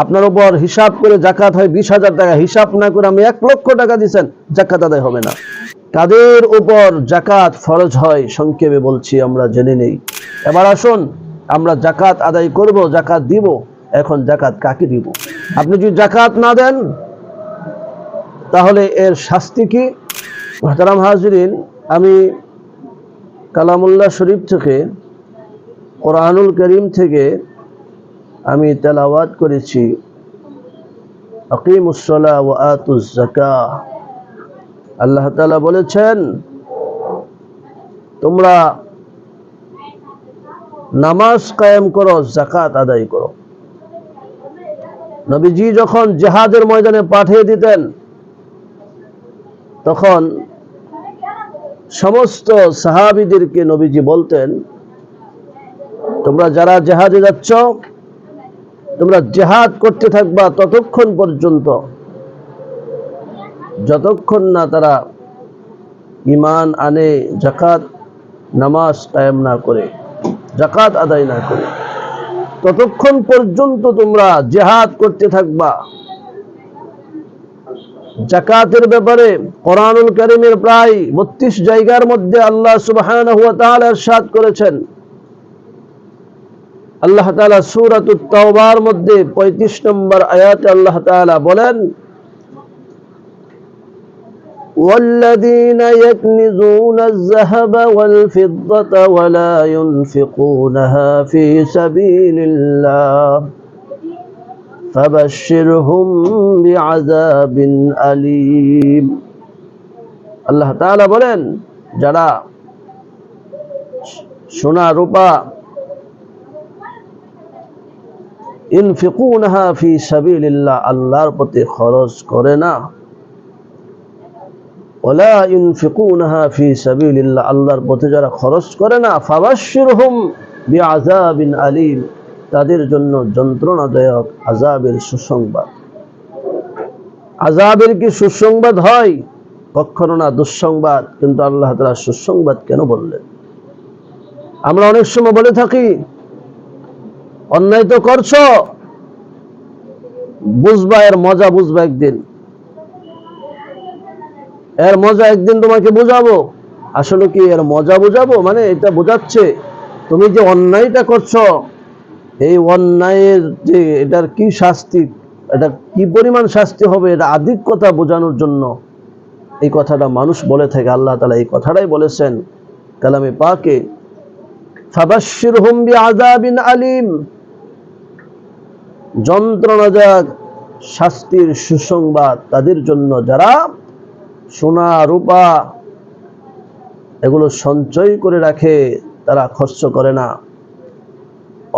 আপনার উপর হিসাব করে জাকাত হয় 20,000 টাকা, হিসাব না করে আমি 1 লক্ষ টাকা দিচ্ছেন, জাকাত আদায় হবে না। কাদের উপর জাকাত ফরজ হয় সংক্ষেপে বলছি, আমরা জেনে নেই। এবার আসুন আমরা জাকাত আদায় করব, জাকাত দিব। এখন জাকাত কাকে দিব? আপনি যদি জাকাত না দেন তাহলে এর শাস্তি কি? মুহতারাম হাজিরিন, আমি কালামুল্লাহ শরীফ থেকে, কোরআনুল কারীম থেকে আমি তেলাওয়াত করেছি, আকিমুস সালাহ ওয়া আতুজ যাকাহ। আল্লাহ তাআলা বলেছেন, তোমরা নামাজ কায়েম করো, যাকাত আদায় করো। নবীজি যখন জিহাদের ময়দানে পাঠিয়ে দিতেন তখন সমস্ত সাহাবীদেরকে নবীজি বলতেন, তোমরা যারা জিহাদে যাচ্ছ তোমরা জিহাদ করতে থাকবা ততক্ষণ পর্যন্ত যতক্ষণ না তারা ঈমান আনে, যাকাত নামাজ কায়েম না করে, যাকাত আদায় না করে, ততক্ষণ পর্যন্ত তোমরা জিহাদ করতে থাকবা। যাকাতের ব্যাপারে কোরআনুল কারীমের প্রায় 32 জায়গার মধ্যে আল্লাহ সুবহানাহু ওয়া তাআলা ইরশাদ করেছেন। আল্লাহ তাআলা সূরাতুত তাওবার মধ্যে 35 নম্বর আয়াতে আল্লাহ তাআলা বলেন, والذين يكنزون الذهب والفضة ولا ينفقونها في سبيل الله فبشرهم بعذاب أليم। আল্লাহ তাআলা বলেন, যারা সোনা রূপা ইনফিকুনহা ফি সাবিলিল্লাহ, আল্লাহর পথে খরচ করে না, ওয়ালা ইনফিকুনহা ফি সাবিলিল্লাহ, আল্লাহর পথে যারা খরচ করে না, ফাবাশশিরহুম বিআযাবিন আলীম, তাদের জন্য যন্ত্রণাদায়ক আযাবের সুসংবাদ। আযাবের কি সুসংবাদ হয়? কখনো না, দুঃসংবাদ। কিন্তু আল্লাহ তাআলা সুসংবাদ কেন বললেন? আমরা অনেক সময় বলে থাকি, অন্যায় তো করছো, বুঝবা, এর মজা বুঝবা একদিন, এর মজা একদিন তোমাকে বুঝাবো। আসলে কি এর মজা বুঝাবো? মানে এটা বোঝাচ্ছে তুমি যে অন্যায়টা করছো, এই অন্যায়ের যে এটার কি শাস্তি, এটা কি পরিমাণ শাস্তি হবে, এটা আদিক কথা বোঝানোর জন্য এই কথাটা মানুষ বলে থাকে। আল্লাহ তাআলা এই কথাটাই বলেছেন কালামে পাকে, ফাবাশশিরহুম বিআযাবিন আলীম, যন্ত্রণাদায়ক শাস্তির সুসংবাদ তাদের জন্য যারা সোনা রূপা এগুলো সঞ্চয় করে রাখে, তারা খরচ করে না।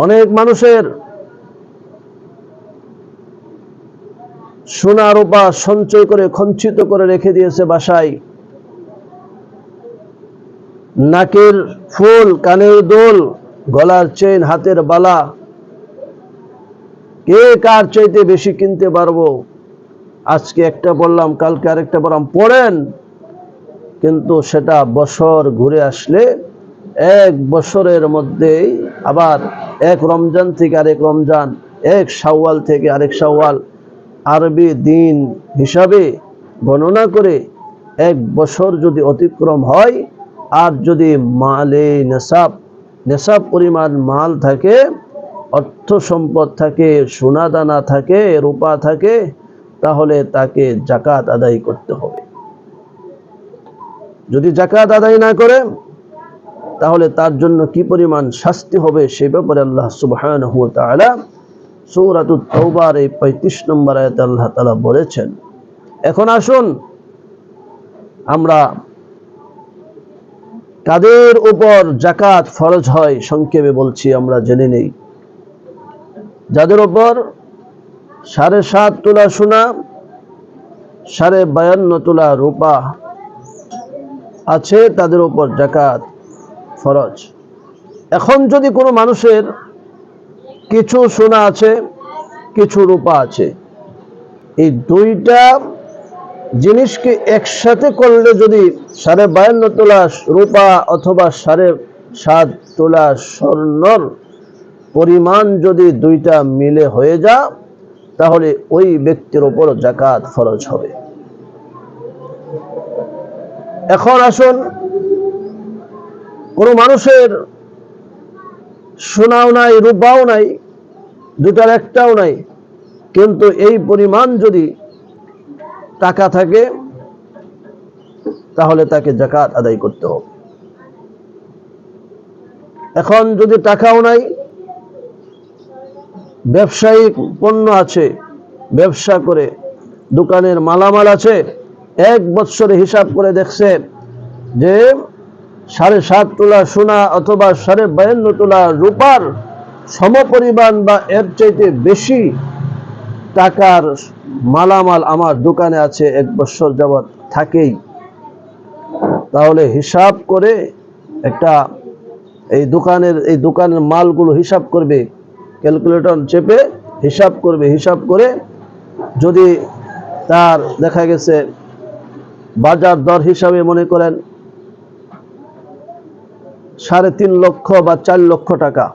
অনেক মানুষের সোনা রূপা সঞ্চয় করে সঞ্চিত করে রেখে দিয়েছে বাসায়, নাকের ফুল, কানের দুল, গলার চেইন, হাতের বালা, কে কার চাইতে বেশি কিনতে পারবো, আজকে একটা বললাম কালকে আরেকটা বললাম, পড়েন, কিন্তু সেটা বছর ঘুরে আসলে 1 বছরের মধ্যেই আবার এক রমজান থেকে আরেক রমজান, এক শাওয়াল থেকে আরেক শাওয়াল, আরবি দিন হিসাবে গণনা করে 1 বছর যদি অতিক্রম হয়, আর যদি মালে নেশাব পরিমাণ মাল থাকে, অর্থ সম্পদ থাকে, সোনা দানা থাকে, রূপা থাকে, তাহলে তাকে যাকাত আদায় করতে হবে। যদি যাকাত আদায় না করে তাহলে তার জন্য কি পরিমাণ শাস্তি হবে সে ব্যাপারে আল্লাহ সুবহানাহু ওয়া তাআলা সূরাতুত তাওবার 35 নম্বর আয়াতে আল্লাহ তাআলা বলেছেন। এখন আসুন আমরা কাদের উপর যাকাত ফরজ হয় সংক্ষেপে বলছি, আমরা জেনে নেই। যাদের উপর 7.5 তোলা সোনা, 52.5 তোলা রূপা আছে, তাদের উপর যাকাত ফরজ। এখন যদি কোনো মানুষের কিছু সোনা আছে, কিছু রূপা আছে, এই দুইটা জিনিসকে একসাথে করলে যদি 52.5 তোলা রূপা অথবা 7.5 তোলা স্বর্ণর পরিমাণ যদি দুইটা মিলে হয়ে যায়, তাহলে ওই ব্যক্তির উপর যাকাত ফরজ হবে। এখন আসুন, কোন মানুষের সোনাও নাই, রূপাও নাই, দুটার একটাও নাই, কিন্তু এই পরিমাণ যদি টাকা থাকে তাহলে তাকে যাকাত আদায় করতে হবে। এখন যদি টাকাও নাই, ব্যবসায়িক পণ্য আছে, ব্যবসা করে দোকানের মালামাল আছে, এক বছরে হিসাব করে দেখছে যে 7.5 তোলা সোনা অথবা 52.5 তোলা রূপার সমপরিমাণ বা এর চাইতে বেশি টাকার মালামাল আমার দোকানে আছে, এক বছর যাবৎ থাকেই, তাহলে হিসাব করে একটা এই দোকানের মালগুলো হিসাব করবে, ক্যালকুলেটর চেপে হিসাব করবে, হিসাব করে যদি তার দেখা গেছে বাজার দর হিসাবে মনে করেন 3.5 লক্ষ বা 4 লক্ষ টাকা,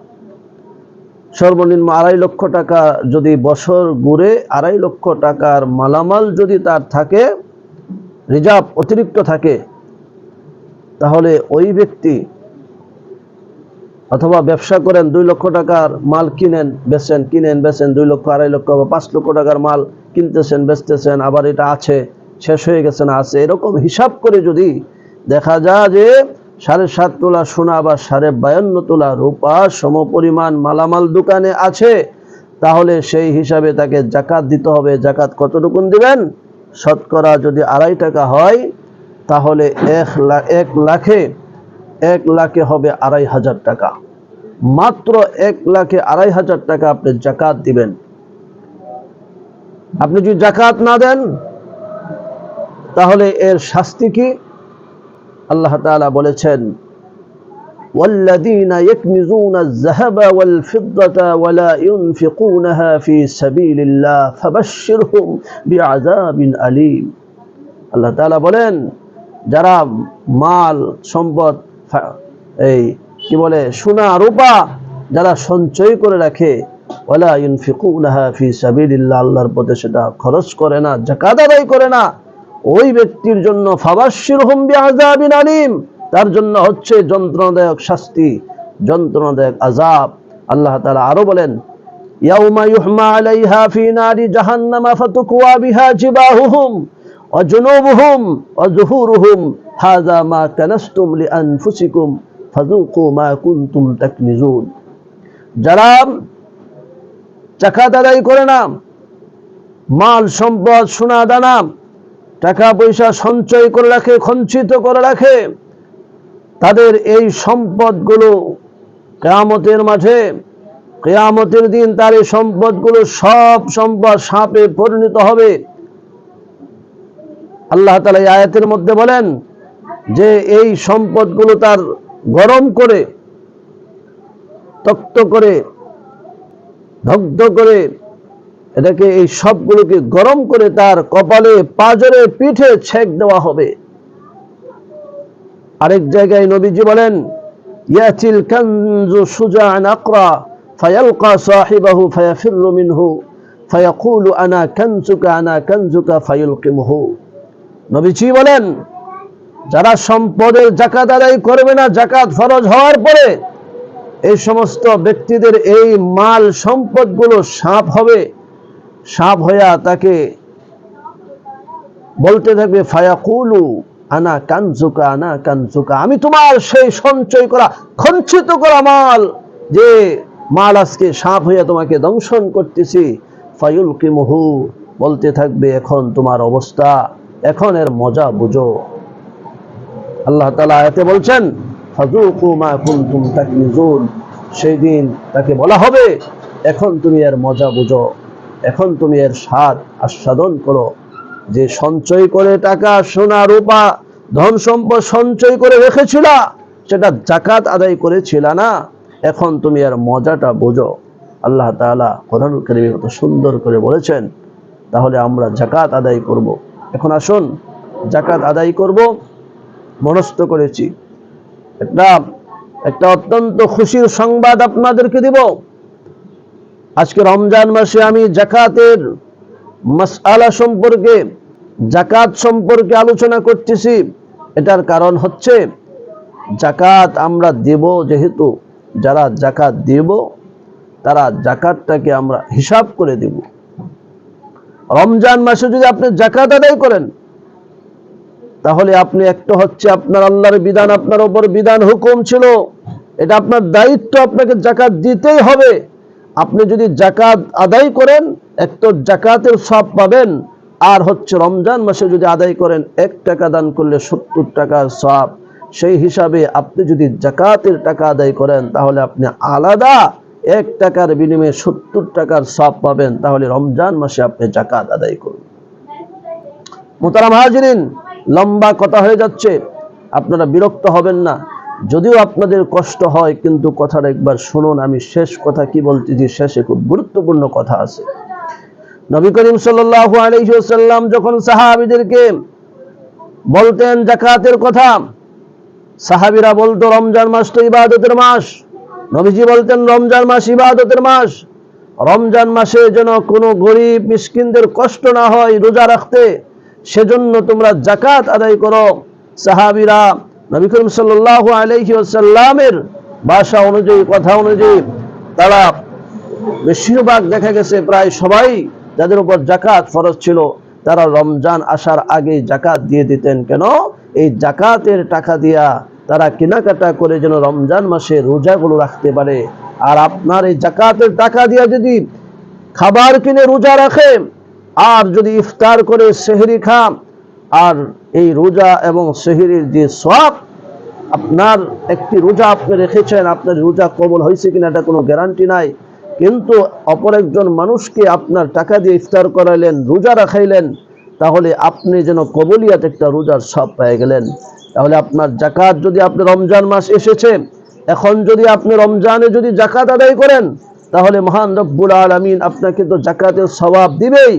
সর্বনিম্ন 2.5 লক্ষ টাকা, যদি বছর ঘুরে 2.5 লক্ষ টাকার মালামাল যদি তার থাকে, রিজার্ভ অতিরিক্ত থাকে, তাহলে ওই ব্যক্তি অথবা ব্যবসা করেন 2 লক্ষ টাকার মাল কিনেন বেচেন 2 লক্ষ 2.5 লক্ষ বা 5 লক্ষ টাকার মাল কিনতেছেন বেচতেছেন, আবার এটা আছে শেষ হয়ে গেছে না আছে, এরকম হিসাব করে যদি দেখা যায় যে 7.5 তোলা সোনা বা 52.5 তোলা রূপা সমপরিমাণ মালামাল দোকানে আছে, তাহলে সেই হিসাবে তাকে যাকাত দিতে হবে। যাকাত কতটুকু দিবেন? শতকরা যদি 2.5 টাকা হয় তাহলে 1 লাখে হবে 2.500 টাকা। মাত্র 1 লাখে 2.500 টাকা আপনি যাকাত দিবেন। আপনি যদি যাকাত না দেন তাহলে এর শাস্তি কি? আল্লাহ তাআলা বলেছেন, ওয়াল্লাযীনা ইয়াকনিজুনা আয-যাহাবা ওয়াল ফিদ্দাতা ওয়া লা ইউনফিকুনাহা ফী সাবিলিল্লাহ ফাবাশশিরহুম বিআযাবিন আলীম। আল্লাহ তাআলা বলেন, যারা মাল সম্পদ এই কি বলে সোনা রূপা যারা সঞ্চয় করে রাখে, ওয়ালা ইউনফিকুনাহা ফী সাবিলিল্লাহ, আল্লাহর পথে সেটা খরচ করে না, যাকাত আদায় করে না, ওই ব্যক্তির জন্য ফাবাশশিরহুম বিআযাবিন আলীম, তার জন্য হচ্ছে যন্ত্রণাদায়ক শাস্তি, যন্ত্রণাদায়ক আযাব। আল্লাহ তাআলা আরো বলেন, ইয়াউমা ইউহমা আলাইহা ফী নারি জাহান্নামা ফাতুকওয়া বিহা জিবাহুহুম ওয়া জুনুবুহুম ওয়া যুহুরুহুম হাযা মা কানাসতুম লিআনফুসিকুম ফাযুকু মা কুনতুম তাকনিজুন। যারা যাকাত আদায় করে না, মাল সম্পদ সোনা দানা টাকা পয়সা সঞ্চয় করে রাখে, সঞ্চিত করে রাখে, তাদের এই সম্পদগুলো কিয়ামতের মাঠে, কিয়ামতের দিন তার এই সম্পদগুলো সব সম্পদ সাপে পরিণত হবে। আল্লাহ তাআলা এই আয়াতের মধ্যে বলেন যে এই সম্পদগুলো তার গরম করে, তক্ত করে, দগ্ধ করে, এটাকে এই সবগুলোকে গরম করে তার কপালে, পাজরে, পিঠে ছেক দেওয়া হবে। আরেক জায়গায় নবীজি বলেন, ইয়াতিল কানজু সুজাআন আকরা ফায়ালকা সাহিবাহু ফায়াফিরু মিনহু ফায়াকুলু আনা কানজুকা ফায়ুলকিমহু। নবীজি বলেন, যারা সম্পদের যাকাত আদায় করবে না যাকাত ফরজ হওয়ার পরে, এই সমস্ত ব্যক্তিদের এই মাল সম্পদগুলো সাপ হবে, সাপ হইয়া তাকে বলতে থাকবে, ফায়াকুলু আনা কানজুকা, আমি তোমার সেই সঞ্চয় করা, সঞ্চিত করা মাল, যে মাল আজকে সাপ হইয়া তোমাকে দংশন করতেছি। ফায়ুলকিমহু, বলতে থাকবে, এখন তোমার অবস্থা, এখন এর মজা বুঝো। আল্লাহ তাআলা আয়াতে বলছেন, ফাযুকু মা কুনতুম তাকনিজুন, সেই দিন তাকে বলা হবে, এখন তুমি এর মজা বুঝো, এখন তুমি এর স্বাদ আস্বাদন করো। যে সঞ্চয় করে টাকা সোনা রূপা ধন সম্পদ সঞ্চয় করে রেখেছিল, সেটা যাকাত আদায় করেছিল না, এখন তুমি এর মজাটা বুঝো। আল্লাহ তাআলা কোরআনুল কারীমে কত সুন্দর করে বলেছেন। তাহলে আমরা যাকাত আদায় করব। এখন আসুন যাকাত আদায় করব, মনস্থ করেছি। একটা অত্যন্ত খুশির সংবাদ আপনাদেরকে দিব। আজকে রমজান মাসে আমি যাকাতের মাসআলা সম্পর্কে, যাকাত সম্পর্কে আলোচনা করতেছি। এটার কারণ হচ্ছে যাকাত আমরা দেব, যেহেতু যারা যাকাত দেব তারা যাকাতটাকে আমরা হিসাব করে দেব। রমজান মাসে যদি আপনি যাকাত আদায় করেন তাহলে আপনি একটা হচ্ছে আপনার আল্লাহর বিধান, আপনার উপর বিধান হুকুম ছিল, এটা আপনার দায়িত্ব, আপনাকে যাকাত দিতেই হবে। আপনি যদি যাকাত আদায় করেন একটা যাকাতের সওয়াব পাবেন, আর হচ্ছে রমজান মাসে যদি আদায় করেন 1 টাকা দান করলে 70 টাকার সওয়াব। সেই হিসাবে আপনি যদি যাকাতের টাকা আদায় করেন তাহলে আপনি আলাদা 1 টাকার বিনিময়ে 70 টাকার সওয়াব পাবেন। তাহলে রমজান মাসে আপনি যাকাত আদায় করুন। মুহতারাম হাজিরিন, লম্বা কথা হয়ে যাচ্ছে, আপনারা বিরক্ত হবেন না। যদিও আপনাদের কষ্ট হয় কিন্তু কথাটা একবার শুনুন। আমি শেষ কথা কি বলতেছি, শেষে খুব গুরুত্বপূর্ণ কথা আছে। নবী করিম সাল্লাল্লাহু আলাইহি ওয়াসাল্লাম যখন সাহাবীদেরকে বলতেন যাকাতের কথা, সাহাবীরা বলতো রমজান মাস তো ইবাদতের মাস। নবীজি বলতেন রমজান মাস ইবাদতের মাস, রমজান মাসে যেন কোনো গরিব মিসকিনদের কষ্ট না হয় রোজা রাখতে, সেজন্য তোমরা যাকাত আদায় করো। সাহাবীরা নবী করিম সাল্লাল্লাহু আলাইহি ওয়াসাল্লামের ভাষা অনুযায়ী, কথা অনুযায়ী, তারা বেশিরভাগ দেখা গেছে প্রায় সবাই যাদের উপর যাকাত ফরজ ছিল তারা রমজান আসার আগে যাকাত দিয়ে দিতেন। কেন? এই যাকাতের টাকা দিয়া তারা কেনাকাটা করে যেন রমজান মাসে রোজাগুলো রাখতে পারে। আর আপনার এই যাকাতের টাকা দিয়া যদি খাবার কিনে রোজা রাখে, আর যদি ইফতার করে সেহরি খান, আর এই রোজা এবং সেহরির যে সওয়াব, আপনার একটি রোজা আপনি রেখেছেন, আপনার রোজা কবুল হয়েছে কিনা এটা কোনো গ্যারান্টি নাই, কিন্তু অপর একজন মানুষকে আপনার টাকা দিয়ে ইফতার করাইলেন, রোজা রাখাইলেন, তাহলে আপনি যেন কবুলিয়াত একটা রোজার সওয়াব পেয়ে গেলেন। তাহলে আপনার যাকাত, যদি আপনি রমজান মাস এসেছে, এখন যদি আপনি রমজানে যদি যাকাত আদায় করেন তাহলে মহান রব্বুল আলামিন আপনাকে তো যাকাতের সওয়াব দিবেই।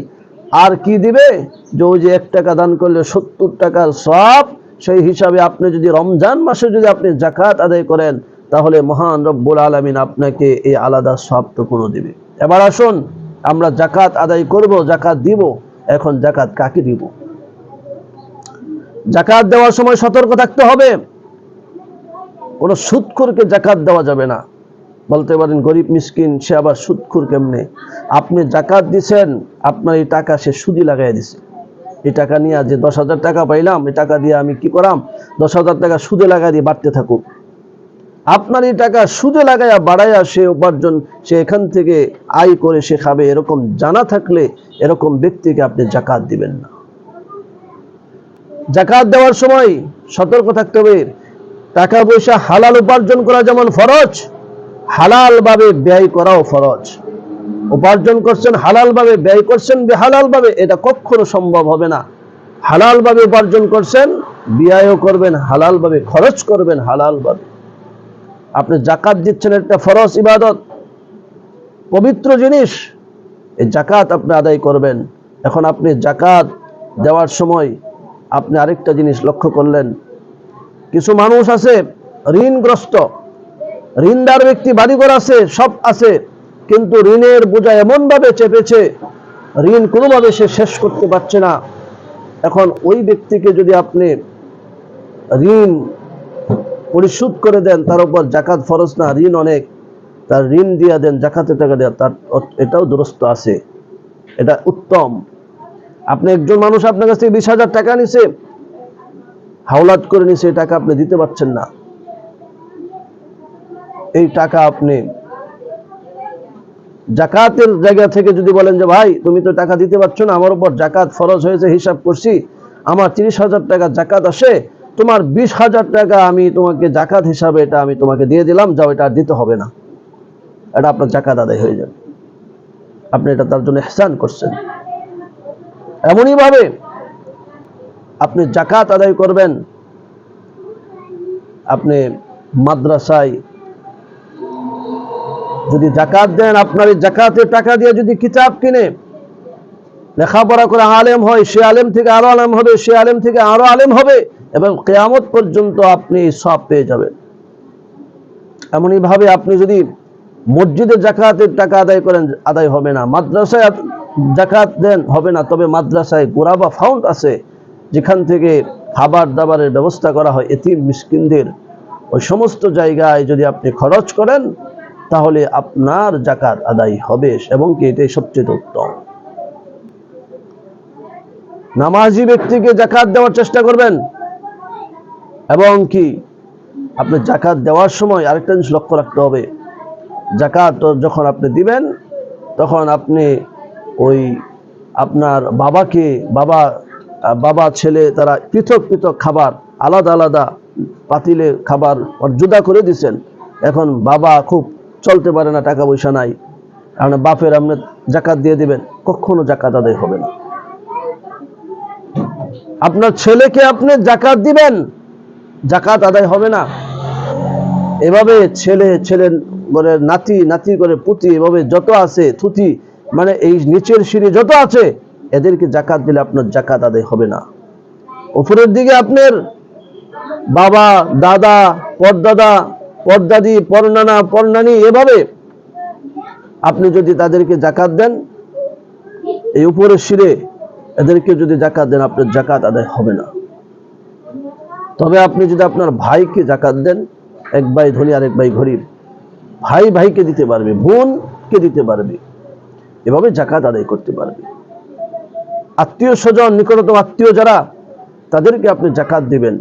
আর কি দিবে? যে ওই যে 1 টাকা দান করলে 70 টাকার সওয়াব, সেই হিসাবে আপনি যদি রমজান মাসে যদি আপনি যাকাত আদায় করেন তাহলে মহান রব্বুল আলামিন আপনাকে এই আলাদা সওয়াবটুকু দিবে। এবার আসুন আমরা যাকাত আদায় করব, যাকাত দিব। এখন যাকাত কাকে দিব? যাকাত দেওয়ার সময় সতর্ক থাকতে হবে। কোন সুদখোরকে যাকাত দেওয়া যাবে না। বলতে পারেন গরিব মিসকিন, সে আবার সুদখোর কেমনে? আপনি যাকাত দিছেন, আপনার এই টাকা সে সুদি লাগাই দিছে। এই টাকা নিয়ে যে 10,000 টাকা পাইলাম, এই টাকা দিয়ে আমি কি করাম? 10,000 টাকা সুদে লাগাই দিয়ে বাড়তে থাকুক। আপনার এই টাকা সুদে লাগাইয়া বাড়াইয়া সে উপার্জন, সে এখান থেকে আয় করে সে খাবে, এরকম জানা থাকলে এরকম ব্যক্তিকে আপনি যাকাত দিবেন না। যাকাত দেওয়ার সময় সতর্ক থাকতে হবে। টাকা পয়সা হালাল উপার্জন করা যেমন ফরজ, হালাল ভাবে ব্যয় করাও ফরজ। উপার্জন করছেন হালাল ভাবে, ব্যয় করছেন বেহালাল ভাবে, এটা কখনো সম্ভব হবে না। হালাল ভাবে উপার্জন করছেন, ব্যয়ও করবেন হালাল ভাবে, খরচ করবেন হালাল ভাবে। আপনি যাকাত দিচ্ছেন, একটা ফরজ ইবাদত, পবিত্র জিনিস, এই যাকাত আপনি আদায় করবেন। এখন আপনি যাকাত দেওয়ার সময় আপনি আরেকটা জিনিস লক্ষ্য করলেন, কিছু মানুষ আছে ঋণগ্রস্ত, ঋণদার ব্যক্তি, বাড়িঘর আছে, সব আছে, কিন্তু ঋণের বোঝা এমন ভাবে চেপেছে, ঋণ কোনোভাবে সে শেষ করতে পারছে না। এখন ওই ব্যক্তিকে যদি আপনি ঋণ পরিশোধ করে দেন, তার উপর যাকাত ফরজ না, ঋণ অনেক, তার ঋণ দিয়ে দেন, যাকাতের টাকা দেন, তার এটাও দুরস্ত আছে, এটা উত্তম। আপনি একজন মানুষ আপনার কাছ থেকে 20,000 টাকা নিছে, হাওলাত করে নিছে, এই টাকা আপনি দিতে পারছেন না, এই টাকা আপনি যাকাতের জায়গা থেকে যদি বলেন যে ভাই তুমি তো টাকা দিতে পারছো না, আমার উপর যাকাত ফরজ হয়েছে, হিসাব করছি, আমার 30,000 টাকা যাকাত আসে, তোমার 20,000 টাকা আমি তোমাকে যাকাত হিসাবে এটা আমি তোমাকে দিয়ে দিলাম, যাও, এটা আর দিতে হবে না, এটা আপনার যাকাত আদায় হয়ে যাবে, আপনি এটা তার জন্য ইহসান করছেন। এমনই ভাবে আপনি যাকাত আদায় করবেন। আপনি মাদ্রাসায় যদি যাকাত দেন, আপনার এই যাকাতের টাকা দিয়ে যদি কিতাব কিনে লেখাপড়া করে আলেম হয়, সে আলেম থেকে আরো আলেম হবে, সে আলেম থেকে আরো আলেম হবে, এবং কিয়ামত পর্যন্ত আপনি সওয়াব পেয়ে যাবেন। এমনই ভাবে আপনি যদি মসজিদে জাকাতের টাকা আদায় করেন, আদায় হবে না। মাদ্রাসায় জাকাত দেন, হবে না। তবে মাদ্রাসায় গোরাবা ফাউন্ড আছে, যেখান থেকে খাবার দাবারের ব্যবস্থা করা হয় এতিম মিসকিনদের, ওই সমস্ত জায়গায় যদি আপনি খরচ করেন তাহলে আপনার জাকাত আদায় হবে, এবং কি এটাই সবচেয়ে উত্তম। নামাজি ব্যক্তিকে জাকাত দেওয়ার চেষ্টা করবেন, এবং কি আপনি জাকাত দেওয়ার সময় আরেকটা জিনিস লক্ষ্য রাখতে হবে, জাকাত যখন আপনি দিবেন তখন আপনি ওই আপনার বাবাকে, বাবা ছেলে তারা পৃথক পৃথক খাবার, আলাদা আলাদা পাতিলে খাবার জুদা করে দিচ্ছেন। এখন বাবা খুব চলতে পারে না, টাকা পয়সা নাই, কারণ বাপের আপনি জাকাত দিয়ে দিবেন, কখনো জাকাত আদায় হবে না। আপনার ছেলেকে আপনি জাকাত দিবেন, জাকাত আদায় হবে না। এভাবে ছেলের নাতি করে পুতি, এভাবে যত আছে থুতি, মানে এই নিচের সিঁড়ি যত আছে, এদেরকে জাকাত দিলে আপনার জাকাত আদায় হবে না। উপরের দিকে আপনার বাবা, দাদা, পরদাদা, পরদাদি, পরনানা, পরনানি, এভাবে আপনি যদি তাদেরকে জাকাত দেন, এই উপরের সিঁড়ে এদেরকে যদি জাকাত দেন, আপনার জাকাত আদায় হবে না। তবে আপনি যদি আপনার ভাইকে জাকাত দেন, এক ভাই ধনী আর এক ভাই গরিব, ভাই ভাইকে দিতে পারবে, বোনকে দিতে পারবে, এভাবে জাকাত আদায় করতে পারবে। আত্মীয় স্বজন, নিকটতম আত্মীয় যারা, তাদেরকে আপনি জাকাত দিবেন।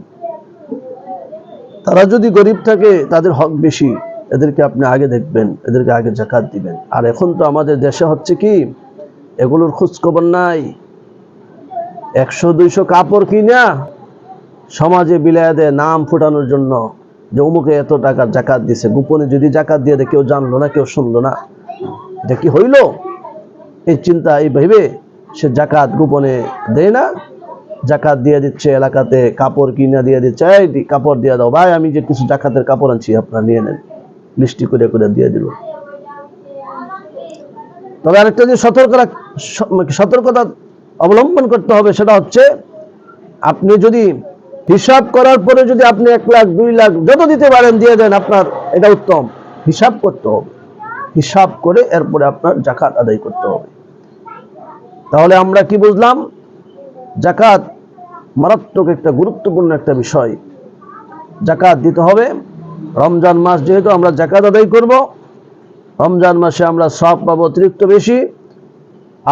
তারা যদি গরিব থাকে, তাদের হক বেশি, এদেরকে আপনি আগে দেখবেন, এদেরকে আগে জাকাত দিবেন। আর এখন তো আমাদের দেশে হচ্ছে কি, এগুলোর খোঁজখবর নাই। 100-200 কাপড় কিনা সমাজে বিলায় দেয় নাম ফুটানোর জন্য, যে অমুকে এত টাকার জাকাত দিছে। গোপনে যদি জাকাত দিয়ে দেয়, কেউ জানলো না, কেউ শুনলো না, এটা কি হইল? এই চিন্তা, এই ভেবে সে জাকাত গোপনে দেয় না, জাকাত দিয়ে দিচ্ছে, এলাকাতে কাপড় কিনা দিয়ে দিচ্ছে, এই কাপড় দিয়ে দাও ভাই, আমি যে কিছু জাকাতের কাপড় আনছি আপনারা নিয়ে নেন, লিস্টি করে করে দিয়ে দিল। তবে আরেকটা যে সতর্কতা অবলম্বন করতে হবে, সেটা হচ্ছে আপনি যদি হিসাব করার পরে যদি আপনি 1 লাখ 2 লাখ যত দিতে পারেন দিয়ে দেন, আপনার এটা উত্তম। হিসাব করতে হবে, হিসাব করে এরপরে আপনার জাকাত আদায় করতে হবে। তাহলে আমরা কি বুঝলাম? জাকাত মারাত্মক একটা গুরুত্বপূর্ণ একটা বিষয়। জাকাত দিতে হবে। রমজান মাস যেহেতু আমরা জাকাত আদায় করব, রমজান মাসে আমরা সওয়াব পাবো অতিরিক্ত বেশি।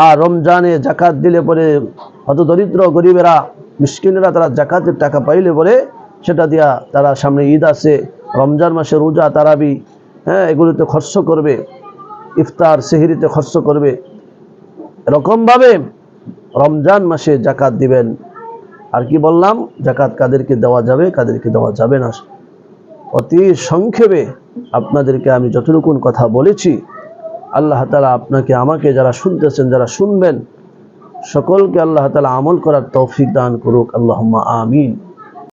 আর রমজানে জাকাত দিলে পরে হত দরিদ্র গরিবেরা, মিসকিনেরা, তারা জাকাতের টাকা পাইলে পরে সেটা দিয়া তারা, সামনে ঈদ আছে, রমজান মাসে রোজা, তারাবি, এগুলোতে খরচ করবে, ইফতার সেহরিতে খরচ করবে। এরকমভাবে রমজান মাসে জাকাত দিবেন। আর কি বললাম, জাকাত কাদেরকে দেওয়া যাবে, কাদেরকে দেওয়া যাবে না, অতি সংক্ষেপে আপনাদেরকে আমি যতটুকু কথা বলেছি, আল্লাহ তাআলা আপনাকে আমাকে যারা শুনতেছেন, যারা শুনবেন, সকলকে আল্লাহ তাআলা আমল করার তৌফিক দান করুক। আল্লাহুম্মা আমিন।